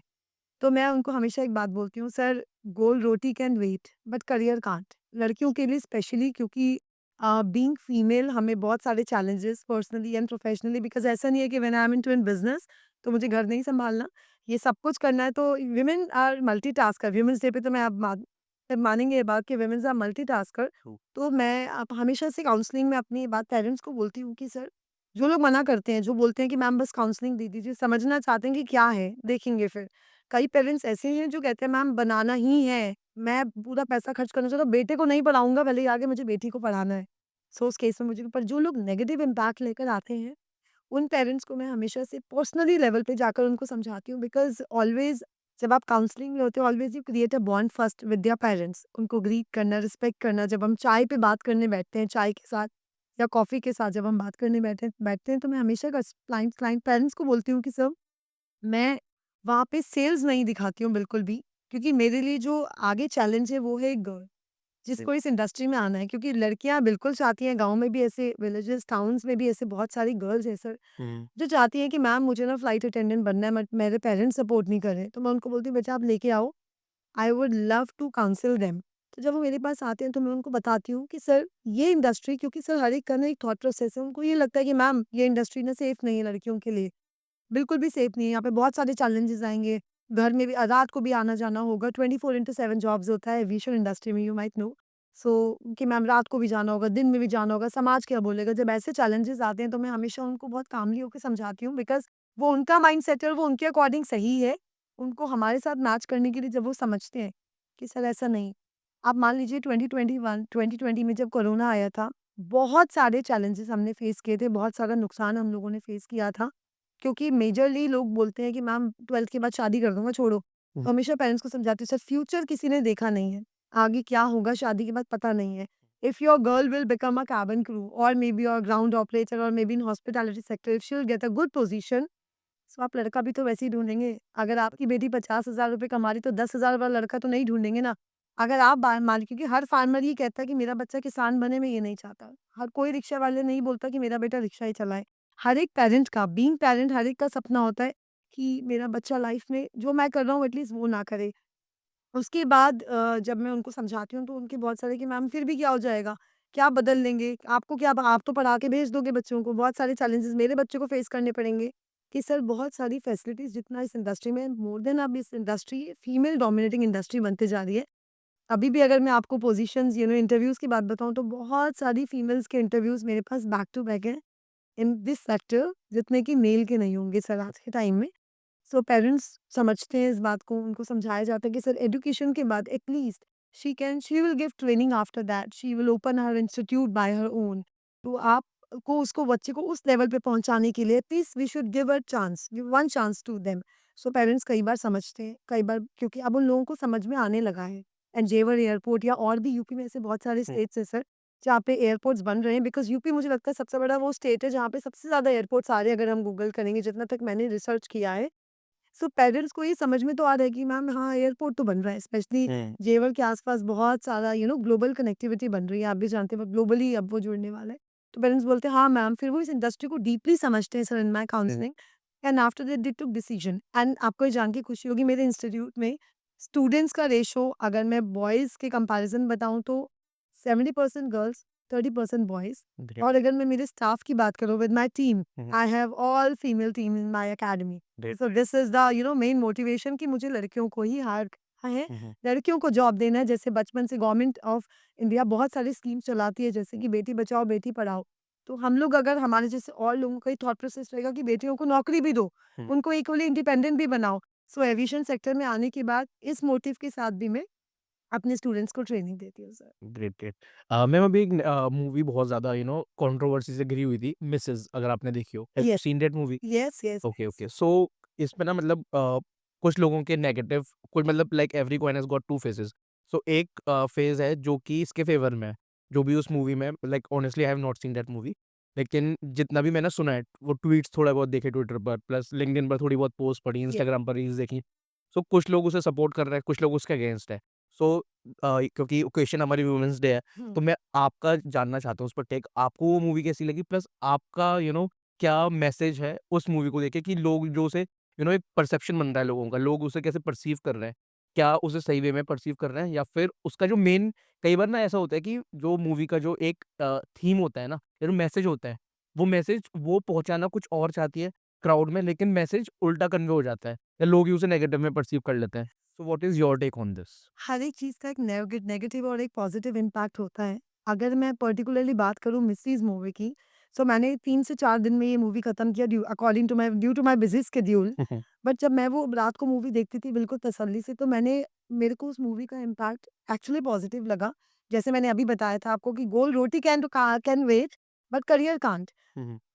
तो मैं उनको हमेशा एक बात बोलती हूँ, सर गोल रोटी can wait but career can't. लड़कियों के लिए स्पेशली, क्योंकि बीइंग फीमेल हमें बहुत सारे challenges personally and professionally, because ऐसा नहीं है कि when I am into in business तो मुझे घर नहीं सँभालना, ये सब कुछ करना है। तो women are multitasker, women's day पे तो मैं आप मानेंगे ये बात कि वुमेन्स आर मल्टीटास्कर। ट्रू। तो मैं अब हमेशा से काउंसलिंग में अपनी ये बात पेरेंट्स को बोलती हूँ कि सर, जो लोग मना करते हैं, जो बोलते हैं कि मैम बस काउंसलिंग दे दीजिए, समझना चाहते हैं कि क्या है, देखेंगे फिर। कई पेरेंट्स ऐसे हैं जो कहते हैं मैम बनाना ही है, मैं पूरा पैसा खर्च करना चाहता हूँ, बेटे को नहीं पढ़ाऊँगा, भले ही आगे मुझे बेटी को पढ़ाना है। सो उस केस में मुझे, पर जो लोग नेगेटिव इम्पैक्ट लेकर आते हैं, उन पेरेंट्स को मैं हमेशा से पर्सनली लेवल पे जाकर उनको समझाती हूँ, बिकॉज़ ऑलवेज़ जब आप काउंसलिंग में होते हो, always you create a bond first with your parents. उनको ग्रीट करना, रिस्पेक्ट करना, जब हम चाय पे बात करने बैठते हैं, चाय के साथ या कॉफ़ी के साथ जब हम बात करने बैठते हैं, तो मैं हमेशा क्लाइंट क्लाइंट पेरेंट्स को बोलती हूँ कि सर, मैं वहाँ पे सेल्स नहीं दिखाती हूँ बिल्कुल भी, क्योंकि मेरे लिए जो आगे चैलेंज है वो है एक गर्ल। जिसको इस इंडस्ट्री में आना है, क्योंकि लड़कियाँ बिल्कुल चाहती हैं, गाँव में भी ऐसे विलेजेस, टाउन्स में भी ऐसे बहुत सारी गर्ल्स हैं सर, जो चाहती हैं कि मैम मुझे ना फ्लाइट अटेंडेंट बनना है, बट मेरे पेरेंट्स सपोर्ट नहीं कर रहे। तो मैं उनको बोलती हूँ बेटा आप लेके आओ, I would love to counsel them. तो जब वो मेरे पास आते हैं तो मैं उनको बताती हूँ कि सर ये इंडस्ट्री, क्योंकि सर हर एक का ना एक थॉट प्रोसेस है, उनको ये लगता है कि मैम ये इंडस्ट्री ना सेफ नहीं है लड़कियों के लिए, बिल्कुल भी सेफ नहीं है, यहाँ पे बहुत सारे चैलेंजेस आएंगे, घर में भी रात को भी आना जाना होगा, 24/7 जॉब्स होता है एविएशन इंडस्ट्री में, यू माइट नो। सो कि मैम रात को भी जाना होगा, दिन में भी जाना होगा, समाज क्या बोलेगा। जब ऐसे चैलेंजेस आते हैं तो मैं हमेशा उनको बहुत कामली होकर समझाती हूँ, बिकॉज वो उनका माइंड सेट है और वो उनके अकॉर्डिंग सही है। उनको हमारे साथ मैच करने के लिए जब वो समझते हैं कि सर ऐसा नहीं, आप मान लीजिए 2021 2020 में जब कोरोना आया था, बहुत सारे चैलेंजेस हमने फेस किए थे, बहुत सारा नुकसान हम लोगों ने फेस किया था, क्योंकि मेजरली लोग बोलते हैं कि मैम 12th के बाद शादी कर दूंगा, छोड़ो। तो हमेशा पेरेंट्स को समझाती हूँ सर फ्यूचर किसी ने देखा नहीं है, आगे क्या होगा शादी के बाद पता नहीं है। If your girl will become a cabin crew और may be your ground operator और may be in hospitality sector, if she will get a good position, so आप लड़का भी तो वैसे ही ढूंढेंगे। अगर आपकी बेटी 50,000 रुपए कमा रही तो 10,000 वाला लड़का तो नहीं ढूंढेंगे ना। अगर आप मान, क्योंकि हर फार्मर ये कहता है कि मेरा बच्चा किसान बने, मैं ये नहीं चाहता। हर कोई रिक्शा वाले नहीं बोलता कि मेरा बेटा रिक्शा ही चलाए। हर एक पेरेंट का, बीइंग पेरेंट, हर एक का सपना होता है कि मेरा बच्चा लाइफ में जो मैं कर रहा हूँ एटलीस्ट वो ना करे। उसके बाद जब मैं उनको समझाती हूँ तो उनके बहुत सारे कि मैम फिर भी क्या हो जाएगा? क्या बदल लेंगे? आपको क्या, आप तो पढ़ा के भेज दोगे बच्चों को, बहुत सारे चैलेंजेस मेरे बच्चे को फेस करने पड़ेंगे। कि सर बहुत सारी फैसिलिटीज़ जितना इस इंडस्ट्री में, मोर देन अब इस इंडस्ट्री फीमेल डोमिनेटिंग इंडस्ट्री बनते जा रही है। अभी भी अगर मैं आपको पोज़ीशंस इंटरव्यूज़ की बात बताऊँ तो बहुत सारी फीमेल्स के इंटरव्यूज़ मेरे पास बैक टू बैक हैं इन दिस सेक्टर, जितने कि मेल के नहीं होंगे सर आज के टाइम में। सो पेरेंट्स समझते हैं इस बात को, उनको समझाया जाता है कि सर एजुकेशन के बाद at least she will give training, after that she will open her institute bye her own. तो आपको उसको, बच्चे को उस लेवल पे पहुंचाने के लिए please we should give a chance, give one chance to them. So parents कई बार समझते हैं, कई बार क्योंकि अब उन लोगों को समझ में आने लगा है। एंड जेवर एयरपोर्ट या और भी यूपी में ऐसे बहुत सारे स्टेट्स हैं सर जहाँ पे एयरपोर्ट्स बन रहे हैं, बिकॉज यूपी मुझे लगता है सबसे बड़ा वो स्टेट है जहाँ पे सबसे ज्यादा एयरपोर्ट्स आ रहे हैं, अगर हम गूगल करेंगे, जितना तक मैंने रिसर्च किया है। सो पेरेंट्स को ये समझ में तो आ रहा है कि मैम हाँ एयरपोर्ट तो बन रहा है, स्पेशली जेवर के आसपास बहुत सारा ग्लोबल कनेक्टिविटी बन रही है, आप भी जानते हैं ग्लोबली अब वो जुड़ने वाला है। तो पेरेंट्स बोलते हैं हाँ मैम, फिर वो इस इंडस्ट्री को डीपली समझते हैं sir in my counselling, and after that they took decision. And आपको ये जान के खुशी होगी, मेरे इंस्टीट्यूट में स्टूडेंट्स का रेशो अगर मैं बॉयज़ के कंपैरिजन बताऊँ तो 70% गर्ल्स, 30% बॉयज़। ग्रेट, और अगर मैं मेरे स्टाफ की बात करूँ with my team, I have all female team in my academy. Great. So this is the main motivation कि मुझे लड़कियों को ही हायर करना है, लड़कियों को जॉब देना है। जैसे बचपन से गवर्नमेंट ऑफ इंडिया बहुत सारी स्कीम चलाती है, जैसे कि बेटी बचाओ बेटी पढ़ाओ। तो हम लोग, अगर हमारे जैसे और लोगों का थॉट प्रोसेस रहेगा कि बेटियों को नौकरी भी दो, उनको इक्वली इंडिपेंडेंट भी बनाओ। सो एविएशन सेक्टर में आने के बाद इस मोटिव के साथ भी मैं अपने स्टूडेंट्स को ट्रेनिंग देती हूँ सर। Great, great. मैम अभी एक मूवी बहुत ज़्यादा कंट्रोवर्सी से घिरी हुई थी, मिसेस, अगर आपने देखी हो। Have you yes, seen that movie? Yes, yes, okay, yes. Okay. So इसमें ना मतलब कुछ लोगों के नेगेटिव, कुछ मतलब like every coin has got 2 faces. So एक फेज़ है जो कि इसके फ़ेवर में है, जो भी उस मूवी में, like honestly I have not seen that movie. लेकिन जितना भी मैंने सुना है, वो ट्वीट्स थोड़ा बहुत देखे ट्विटर पर, प्लस लिंक्डइन पर थोड़ी बहुत पोस्ट पढ़ी, ये इंस्टाग्राम पर रील्स देखी। सो कुछ लोग उसे सपोर्ट कर रहे हैं, कुछ लोग उसके अगेंस्ट है। सो क्योंकि ओकेज़न हमारी वुमेन्स डे है, तो मैं आपका जानना चाहता हूँ उस पर टेक। आपको वो मूवी कैसी लगी? प्लस आपका क्या मैसेज है उस मूवी को देख के, कि लोग जो उसे एक परसेप्शन बन रहा है लोगों का, लोग उसे कैसे परसीव कर रहे हैं? क्या उसे सही वे में परसीव कर रहे हैं, या फिर उसका जो मेन, कई बार ना ऐसा होता है कि जो मूवी का जो एक थीम होता है ना, या जो मैसेज होता है, वो मैसेज वो पहुँचाना कुछ और चाहती है क्राउड में, लेकिन मैसेज उल्टा कन्वे हो जाता है, या लोग ही उसे नेगेटिव में परसीव कर लेते हैं। So what is your take on this? हर एक चीज़ का एक नेगेटिव और एक पॉजिटिव इम्पैक्ट होता है। अगर मैं पर्टिकुलरली बात करूँ मिसेस मूवी की, सो मैंने 3 से 4 दिन में ये मूवी खत्म किया, due to my busy schedule. But जब मैं वो रात को मूवी देखती थी बिल्कुल तसल्ली से, तो मेरे को उस मूवी का इम्पैक्ट एक्चुअली पॉजिटिव लगा। जैसे मैंने अभी बताया था आपको कि गोल रोटी can wait, but career can't.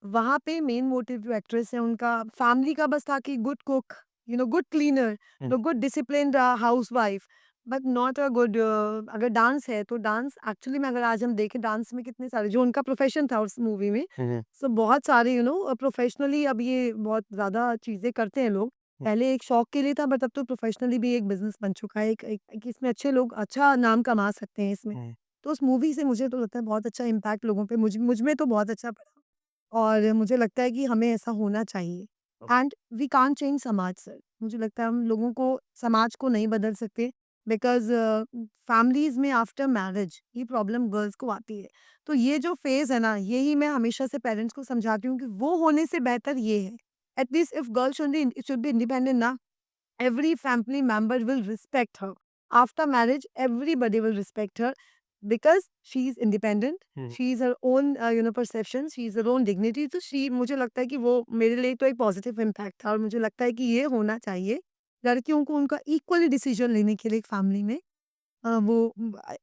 वहाँ पे मेन मोटिव जो एक्ट्रेस है उनका फैमिली का बस था कि good cook, good cleaner, good disciplined housewife, but not a good. अगर डांस है तो डांस एक्चुअली में, अगर आज हम देखें डांस में कितने सारे जो उनका प्रोफेशन था उस मूवी में, सो बहुत सारे प्रोफेशनली अब ये बहुत ज़्यादा चीज़ें करते हैं लोग। पहले एक शौक के लिए था बट अब तो प्रोफेशनली भी एक बिज़नेस बन चुका है। एक इसमें अच्छे लोग अच्छा नाम कमा सकते हैं इसमें। हुँ। तो उस मूवी से मुझे तो लगता है बहुत अच्छा इम्पैक्ट लोगों पे मुझ में तो बहुत अच्छा पड़ा और मुझे लगता है कि हमें ऐसा होना चाहिए। एंड वी कांट चेंज समाज सर। मुझे लगता है हम लोगों को समाज को नहीं बदल सकते बिकॉज़ फैमिलीज़ में आफ्टर मैरिज ये प्रॉब्लम गर्ल्स को आती है। तो ये जो फ़ेज़ है ना, यही मैं हमेशा से पेरेंट्स को समझाती हूँ कि वो होने से बेहतर ये है। At least if girl should be independent ना, every family member will respect her. After marriage, everybody will respect her because she is independent. Hmm. She is her own, perception. She is her own dignity. तो she मुझे लगता है कि वो मेरे लिए तो एक पॉजिटिव इम्पैक्ट था और मुझे लगता है कि ये होना चाहिए लड़कियों को उनका इक्वली डिसीजन लेने के लिए एक फैमिली में वो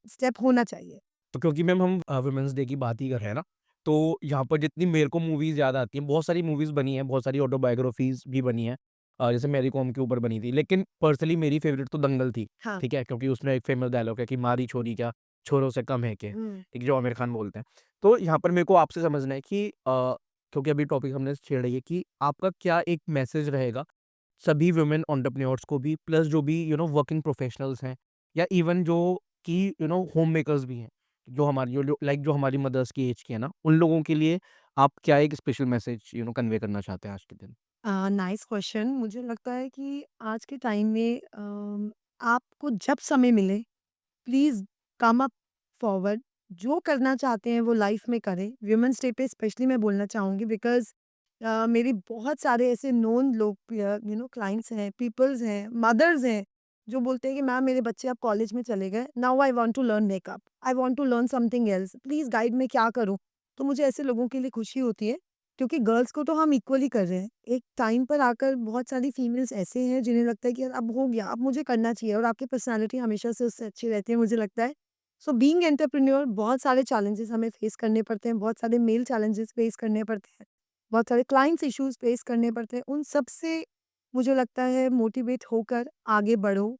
स्टेप होना चाहिए। तो क्योंकि मैम हम वुमेन्स डे की बात ही कर रहे हैं ना, तो यहाँ पर जितनी मेरे को मूवीज़ याद आती हैं, बहुत सारी मूवीज़ बनी हैं, बहुत सारी ऑटोबायोग्राफ़ीज़ भी बनी हैं। जैसे मैरी कॉम के ऊपर बनी थी, लेकिन पर्सनली मेरी फ़ेवरेट तो दंगल थी, हाँ। ठीक है? क्योंकि उसमें एक फ़ेमस डायलॉग है कि मारी छोरी क्या, छोरों से कम है के, हुँ। ठीक, जो आमिर खान बोलते हैं। तो यहाँ पर मेरे को आपसे समझना है कि क्योंकि अभी टॉपिक हमने छेड़ा है कि आपका क्या एक मैसेज रहेगा सभी वुमेन एंटरप्रेन्योर्स को भी प्लस जो भी वर्किंग प्रोफेशनल्स हैं या इवन जो कि होम मेकर्स भी हैं जो हमारी जो लाइक जो हमारी मदर्स की एज की है ना उन लोगों के लिए आप क्या एक स्पेशल मैसेज कन्वे करना चाहते हैं आज के दिन? Nice question. मुझे लगता है कि आज के टाइम में आपको जब समय मिले प्लीज़ कम अप फॉरवर्ड जो करना चाहते हैं वो लाइफ में करें। वुमेन्स डे पे स्पेशली मैं बोलना चाहूँगी बिकॉज़ मेरी बहुत सारे ऐसे नोन लोग क्लाइंट्स हैं, पीपल्स हैं, मदर्स हैं जो बोलते हैं कि मैम मेरे बच्चे अब कॉलेज में चले गए, now I want to learn makeup, I want to learn something else, please guide मैं क्या करूँ? तो मुझे ऐसे लोगों के लिए खुशी होती है क्योंकि गर्ल्स को तो हम इक्वली कर रहे हैं। एक टाइम पर आकर बहुत सारी फीमेल्स ऐसे हैं जिन्हें लगता है कि यार अब हो गया, अब मुझे करना चाहिए और आपकी पर्सनैलिटी हमेशा से उससे अच्छी रहती है मुझे लगता है। सो बीइंग एंटरप्रेन्योर बहुत सारे चैलेंजेस हमें फेस करने पड़ते हैं, बहुत सारे मेल चैलेंजेस फेस करने पड़ते हैं, बहुत सारे क्लाइंट्स इश्यूज़ फेस करने पड़ते हैं। उन सब से मुझे लगता है मोटिवेट होकर आगे बढ़ो,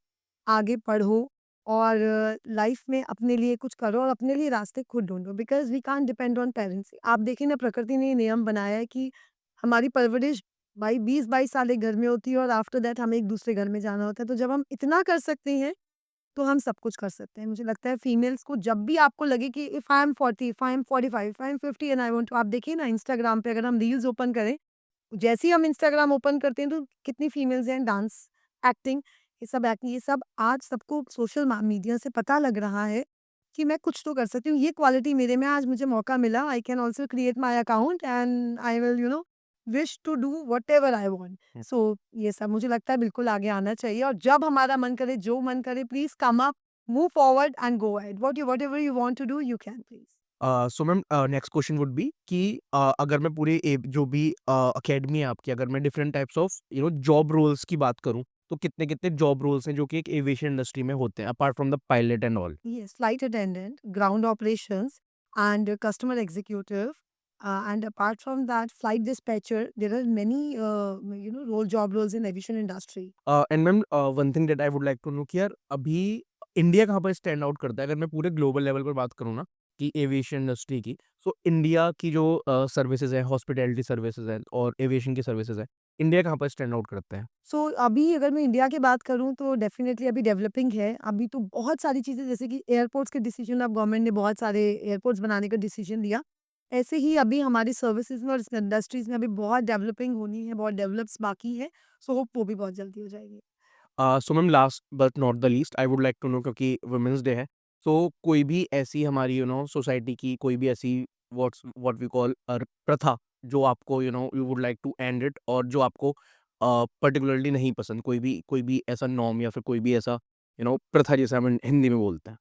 आगे पढ़ो और लाइफ में अपने लिए कुछ करो और अपने लिए रास्ते खुद ढूँढो because we can't depend on parents. आप देखिए ना प्रकृति ने ये नियम बनाया है कि हमारी परवरिश भाई 20-22 साल एक घर में होती है और आफ्टर दैट हमें एक दूसरे घर में जाना होता है। तो जब हम इतना कर सकते हैं, तो हम सब कुछ कर सकते हैं। मुझे लगता है फीमेल्स को जब भी आपको लगे कि if I am 40, if I am 45, if I am 50 and I want to, आप देखिए ना इंस्टाग्राम पे अगर हम रील्स ओपन करें, जैसे ही हम इंस्टाग्राम ओपन करते हैं तो कितनी फीमेल्स हैं डांस, एक्टिंग, ये सब आज सबको सोशल मीडिया से पता लग रहा है कि मैं कुछ तो कर सकती हूँ। ये क्वालिटी मेरे में आज मुझे मौका मिला, I can also create my account and I will wish to do whatever I want. Hmm. So ये सब मुझे लगता है बिल्कुल आगे आना चाहिए और जब हमारा मन करे, जो मन करे please come up, move forward and go ahead. Whatever you want to do you can please. So ma'am next question would be कि अगर मैं पूरे जो भी अकेडमी है आपकी अगर मैं different types of job roles की बात करूं तो कितने कितने जॉब रोल्स हैं जो कि एक एविएशन इंडस्ट्री में होते हैं apart from the pilot and all? Yes, flight attendant, ground operations, and customer executive. And apart from that, flight dispatcher. There are many, job roles in aviation industry. And ma'am one thing that I would like to know कि यार अभी India कहाँ पर stand out करता है अगर मैं पूरे ग्लोबल लेवल पर बात करूँ ना कि एविएशन इंडस्ट्री की, सो इंडिया की जो सर्विसेज है हॉस्पिटैलिटी सर्विसेज है और एविएशन की सर्विसेज है, इंडिया कहाँ पर स्टैंड आउट करता है? सो अभी अगर मैं इंडिया की बात करूँ तो डेफिनेटली अभी डेवलपिंग है। अभी तो बहुत सारी चीज़ें जैसे कि एयरपोर्ट्स के डिसीजन, अब गवर्नमेंट ने बहुत सारे एयरपोर्ट्स बनाने का डिसीजन लिया। ऐसे ही अभी हमारी सर्विसेज में और इंडस्ट्रीज में अभी बहुत डेवलपिंग होनी है, बहुत डेवलप्स बाकी है। सो होप वो भी बहुत जल्दी हो जाएगी। So ma'am last but not the least I would like to know क्योंकि वुमेन्स डे है, सो कोई भी ऐसी हमारी सोसाइटी की कोई भी ऐसी व्हाट वी कॉल प्रथा जो आपको you would like to end it और जो आपको पर्टिकुलरली नहीं पसंद, कोई भी ऐसा नॉर्म या फिर कोई भी ऐसा प्रथा जिसे हम हिंदी में बोलते हैं?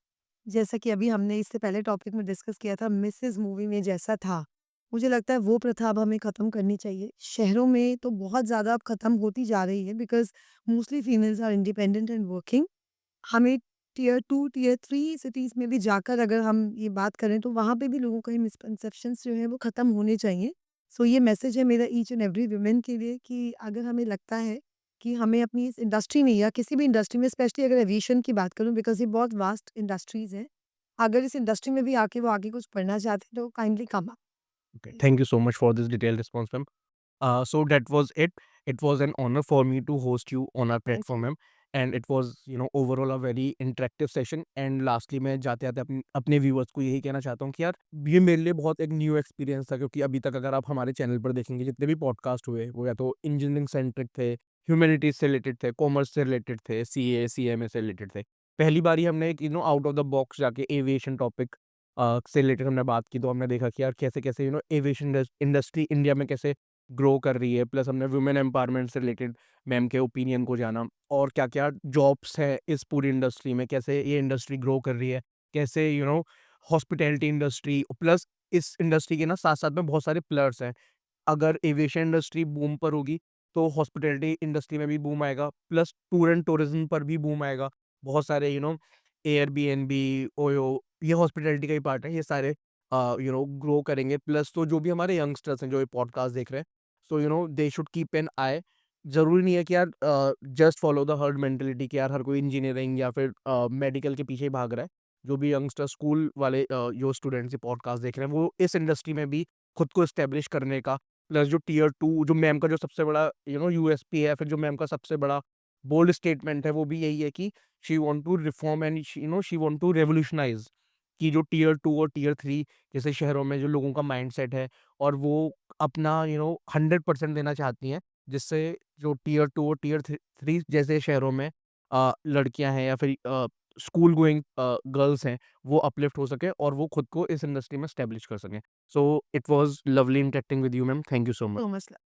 जैसा कि अभी हमने इससे पहले टॉपिक में डिस्कस किया था मिसेज़ मूवी में जैसा था, मुझे लगता है वो प्रथा अब हमें ख़त्म करनी चाहिए। शहरों में तो बहुत ज़्यादा अब ख़त्म होती जा रही है because mostly females are independent and working. हमें टियर 2, टियर 3 सिटीज़ में भी जाकर अगर हम ये बात करें तो वहाँ पे भी लोगों का ये मिसकंसेप्शंस जो है वो ख़त्म होने चाहिए। सो ये मैसेज है मेरा ईच एंड एवरी वुमन के लिए कि अगर हमें लगता है कि हमें अपनी इस इंडस्ट्री में या किसी भी इंडस्ट्री में, स्पेशली अगर एविएशन की बात करूँ बिकॉज़ ये बहुत वास्ट इंडस्ट्रीज़ है। अगर इस इंडस्ट्री में भी आके वो आगे कुछ पढ़ना चाहते हैं तो kindly come up. Okay, thank you so much for this detailed response ma'am. So that was it It was an honor for me to host you on our Thank platform, you. ma'am. And it was, overall a very interactive session. And lastly, मैं जाते-जाते अपने viewers को यही कहना चाहता हूँ कि यार, ये मेरे लिए बहुत एक न्यू एक्सपीरियंस था, क्योंकि अभी तक अगर आप हमारे चैनल पर देखेंगे, जितने भी पॉडकास्ट हुए, वो या तो इंजीनियरिंग सेंट्रिक थे, ह्यूमैनिटीज़ से रिलेटेड थे, कॉमर्स से रिलेटेड थे, सीए, सीएमए से रिलेटेड थे। पहली बार ही हमने एक आउट ऑफ द बॉक्स जाके एविएशन टॉपिक से रिलेटेड हमने बात की, तो हमने देखा कि यार कैसे-कैसे एविएशन इंडस्ट्री इंडिया में कैसे ग्रो कर रही है। प्लस हमने वुमेन एम्पावरमेंट से रिलेटेड मैम के ओपिनियन को जाना, और क्या-क्या जॉब्स हैं इस पूरी इंडस्ट्री में, कैसे ये इंडस्ट्री ग्रो कर रही है, कैसे हॉस्पिटैलिटी इंडस्ट्री, प्लस इस इंडस्ट्री के ना साथ-साथ में बहुत सारे पिलर्स हैं। अगर एविएशन इंडस्ट्री बूम पर होगी, तो हॉस्पिटैलिटी इंडस्ट्री में भी बूम आएगा, प्लस टूर एंड टूरिज़्म पर भी बूम आएगा। बहुत सारे एयरबीएनबी, ओयो, ये हॉस्पिटैलिटी का ही पार्ट है, ये सारे ग्रो करेंगे। प्लस तो जो भी हमारे यंगस्टर्स हैं, जो ये पॉडकास्ट देख रहे हैं, सो दे शुड कीप एन आई। ज़रूरी नहीं है कि यार just follow the herd mentality कि यार हर कोई इंजीनियरिंग या फिर मेडिकल के पीछे ही भाग रहा है। जो भी यंगस्टर स्कूल वाले जो स्टूडेंट्स ये पॉडकास्ट देख रहे हैं, वो इस इंडस्ट्री में भी खुद को एस्टेब्लिश करने का, प्लस जो टियर 2 जो मैम का जो सबसे बड़ा यूएसपी है, फिर जो मैम का सबसे बड़ा बोल्ड स्टेटमेंट है, वो भी यही है कि she want to reform and she want to revolutionise, कि जो टियर 2 और टियर 3 जैसे शहरों में जो लोगों का माइंडसेट है, और वो अपना 100% देना चाहती हैं, जिससे जो टियर 2 और टियर 3 जैसे शहरों में लड़कियाँ हैं या फिर स्कूल गोइंग गर्ल्स हैं, वो अपलिफ्ट हो सकें और वो खुद को इस इंडस्ट्री में एस्टेब्लिश कर सकें। So it was lovely interacting with you, ma'am. Thank you so much. So much love.